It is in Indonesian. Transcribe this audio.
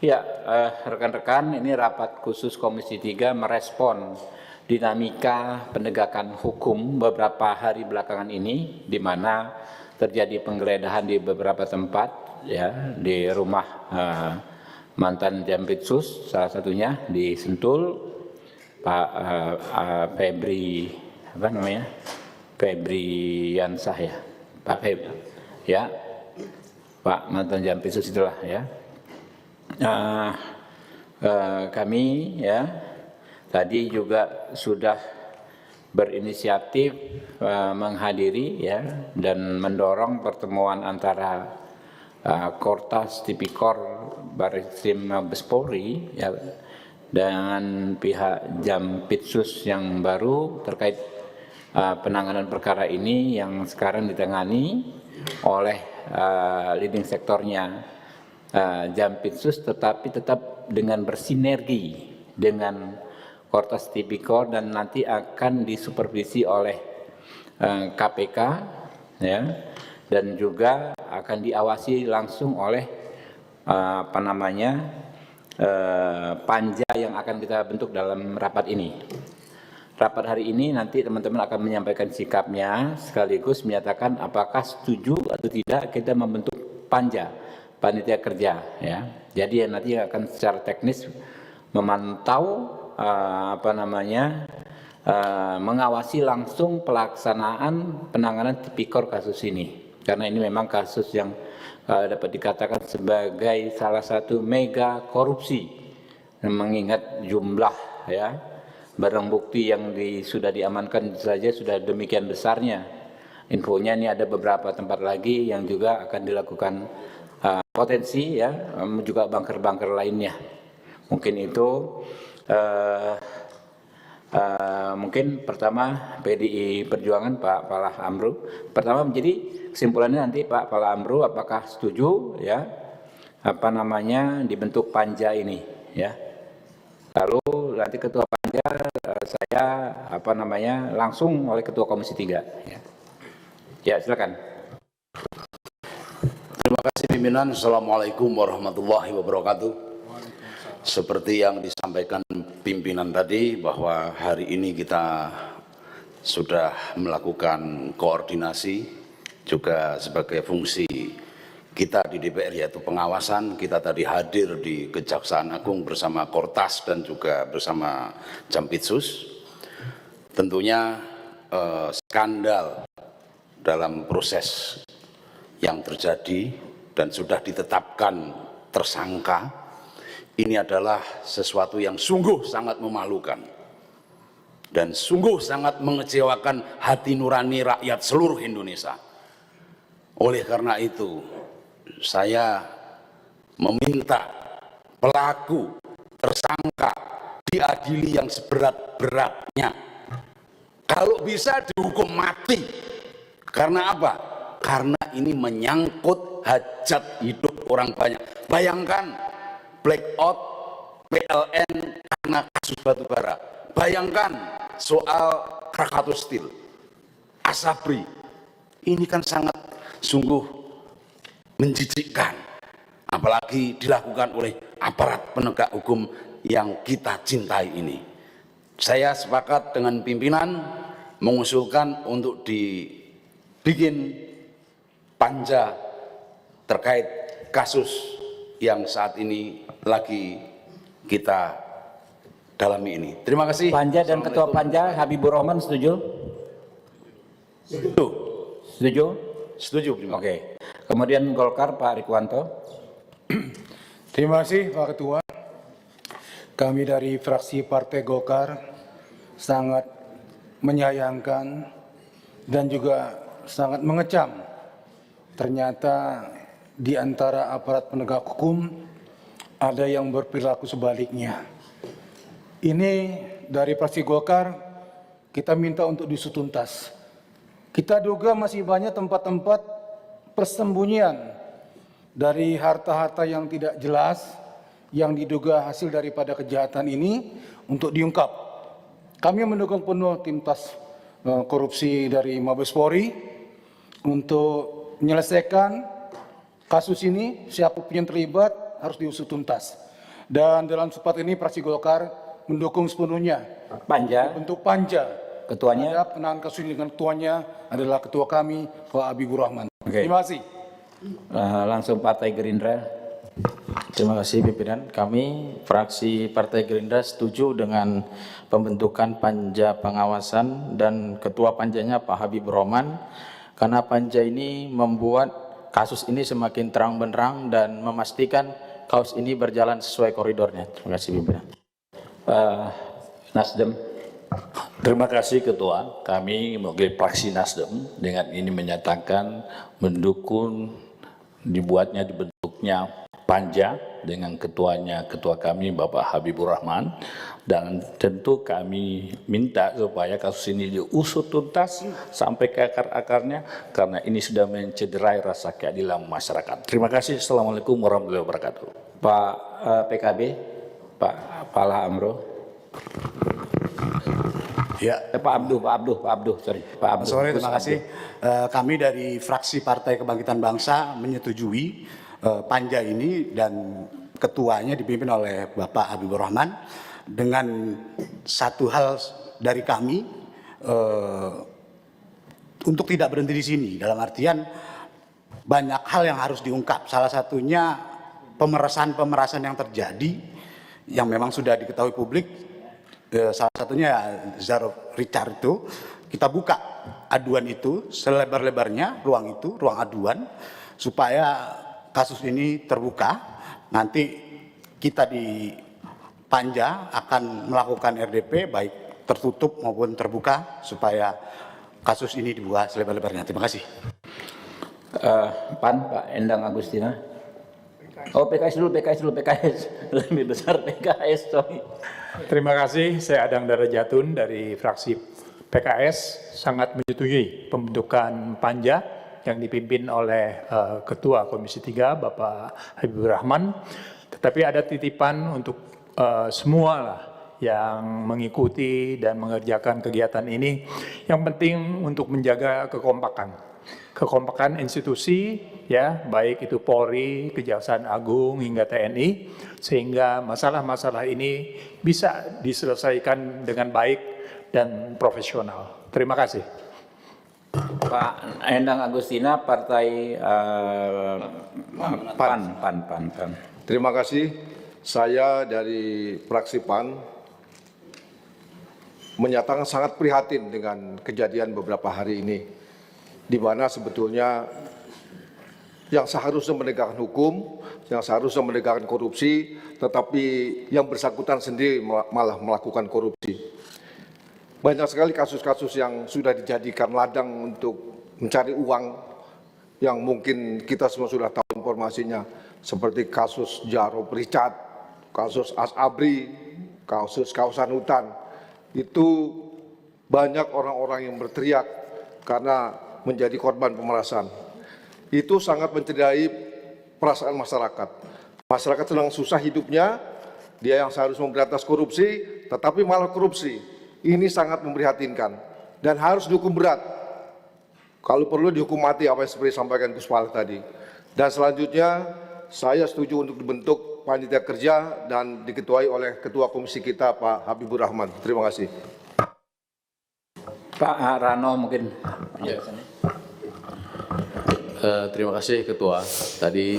Ya, rekan-rekan, ini rapat khusus Komisi 3 merespon dinamika penegakan hukum beberapa hari belakangan ini, di mana terjadi penggeledahan di beberapa tempat, ya, di rumah mantan Jampitsus, salah satunya di Sentul, Pak Febri, apa namanya, Febriansah ya, Pak Febri, ya, Pak mantan Jampitsus itulah ya. Kami ya tadi juga sudah berinisiatif menghadiri ya dan mendorong pertemuan antara Kortas Tipikor Barreskrim Mabes Polri ya dengan pihak Jampitsus yang baru terkait penanganan perkara ini yang sekarang ditangani oleh leading sektornya Jampitsus, tetapi tetap dengan bersinergi dengan Kortas Tipikor dan nanti akan disupervisi oleh KPK ya, dan juga akan diawasi langsung oleh panja yang akan kita bentuk dalam rapat ini. Rapat hari ini nanti teman-teman akan menyampaikan sikapnya sekaligus menyatakan apakah setuju atau tidak kita membentuk panitia kerja ya. Jadi nanti akan secara teknis memantau mengawasi langsung pelaksanaan penanganan tipikor kasus ini. Karena ini memang kasus yang dapat dikatakan sebagai salah satu mega korupsi. Mengingat jumlah ya barang bukti yang sudah diamankan saja sudah demikian besarnya. Infonya ini ada beberapa tempat lagi yang juga akan dilakukan potensi ya, juga bunker-bunker lainnya. Mungkin itu mungkin pertama PDI Perjuangan Pak Falah Amru. Pertama menjadi kesimpulannya nanti Pak Falah Amru apakah setuju ya dibentuk panja ini ya. Lalu nanti ketua panja saya langsung oleh ketua Komisi 3 ya. Ya, silakan. Terima kasih pimpinan. Assalamualaikum warahmatullahi wabarakatuh. Seperti yang disampaikan pimpinan tadi bahwa hari ini kita sudah melakukan koordinasi juga sebagai fungsi kita di DPR yaitu pengawasan. Kita tadi hadir di Kejaksaan Agung bersama Kortas dan juga bersama Jampitsus. Tentunya skandal dalam proses yang terjadi dan sudah ditetapkan tersangka ini adalah sesuatu yang sungguh sangat memalukan dan sungguh sangat mengecewakan hati nurani rakyat seluruh Indonesia. Oleh karena itu saya meminta pelaku tersangka diadili yang seberat-beratnya, kalau bisa dihukum mati. Karena apa? Karena ini menyangkut hajat hidup orang banyak. Bayangkan blackout PLN karena kasus batubara. Bayangkan soal Krakatau Steel, Asabri. Ini kan sangat sungguh menjijikkan. Apalagi dilakukan oleh aparat penegak hukum yang kita cintai ini. Saya sepakat dengan pimpinan mengusulkan untuk dibikin panja terkait kasus yang saat ini lagi kita dalami ini. Terima kasih. Panja dan ketua panja Habibur Rahman setuju? Setuju. Setuju? Setuju. Oke. Kemudian Golkar Pak Rikwanto. Terima kasih Pak Ketua. Kami dari fraksi Partai Golkar sangat menyayangkan dan juga sangat mengecam ternyata di antara aparat penegak hukum ada yang berperilaku sebaliknya. Ini dari fraksi Golkar kita minta untuk diusut tuntas. Kita duga masih banyak tempat-tempat persembunyian dari harta-harta yang tidak jelas yang diduga hasil daripada kejahatan ini untuk diungkap. Kami mendukung penuh tim tas korupsi dari Mabes Polri untuk menyelesaikan kasus ini. Siapapun yang terlibat harus diusut tuntas. Dan dalam kesempatan ini fraksi Golkar mendukung sepenuhnya Panja, bentuk panja ketuanya. terhadap penanganan kasus ini dengan ketuanya adalah ketua kami Pak Habibur Rahman. Oke. Terima kasih. Langsung Partai Gerindra. Terima kasih pimpinan. Kami fraksi Partai Gerindra setuju dengan pembentukan panja pengawasan dan ketua panjanya Pak Habibur Rahman, karena panja ini membuat kasus ini semakin terang benderang dan memastikan kasus ini berjalan sesuai koridornya. Terima kasih pimpinan. Nasdem. Terima kasih Ketua. Kami mewakili fraksi Nasdem dengan ini menyatakan mendukung dibentuknya panja dengan ketuanya, ketua kami Bapak Habibur Rahman, dan tentu kami minta supaya kasus ini diusut tuntas sampai ke akar-akarnya karena ini sudah mencederai rasa keadilan masyarakat. Terima kasih. Assalamualaikum warahmatullahi wabarakatuh. Pak PKB, Pak Fala Amro. Ya, Pak Abduh, sorry. Pak Abduh. Sore, terima kasih. Kami dari fraksi Partai Kebangkitan Bangsa menyetujui panja ini dan ketuanya dipimpin oleh Bapak Habibur Rahman dengan satu hal dari kami untuk tidak berhenti di sini, dalam artian banyak hal yang harus diungkap. Salah satunya pemerasan yang terjadi yang memang sudah diketahui publik. Salah satunya Zaro Richard itu, kita buka aduan itu selebar-lebarnya, ruang aduan, supaya kasus ini terbuka. Nanti kita di Panja akan melakukan RDP baik tertutup maupun terbuka supaya kasus ini dibuka selebar-lebarnya. Terima kasih. PAN, Pak Endang Agustina. Oh, PKS dulu, lebih besar PKS, sorry. Terima kasih, saya Adang Darajatun dari fraksi PKS sangat menyetujui pembentukan panja yang dipimpin oleh Ketua Komisi 3 Bapak Habibur Rahman. Tetapi ada titipan untuk semua lah yang mengikuti dan mengerjakan kegiatan ini. Yang penting untuk menjaga kekompakan institusi, ya, baik itu Polri, Kejaksaan Agung hingga TNI, sehingga masalah-masalah ini bisa diselesaikan dengan baik dan profesional. Terima kasih. Pak Endang Agustina, Partai PAN. Terima kasih. Saya dari fraksi PAN menyatakan sangat prihatin dengan kejadian beberapa hari ini, di mana sebetulnya yang seharusnya menegakkan hukum, yang seharusnya menegakkan korupsi, tetapi yang bersangkutan sendiri malah melakukan korupsi. Banyak sekali kasus-kasus yang sudah dijadikan ladang untuk mencari uang yang mungkin kita semua sudah tahu informasinya, seperti kasus Zaro Richard, kasus Asabri, kasus kawasan hutan. Itu banyak orang-orang yang berteriak karena menjadi korban pemerasan. Itu sangat mencederai perasaan masyarakat. Masyarakat sedang susah hidupnya, dia yang seharusnya memberantas korupsi, tetapi malah korupsi. Ini sangat memprihatinkan dan harus dihukum berat. Kalau perlu dihukum mati, apa yang seperti disampaikan Gus Pala tadi. Dan selanjutnya, saya setuju untuk dibentuk panitia kerja dan diketuai oleh Ketua Komisi kita Pak Habibur Rahman. Terima kasih. Pak Rano mungkin. Terima kasih Ketua. Tadi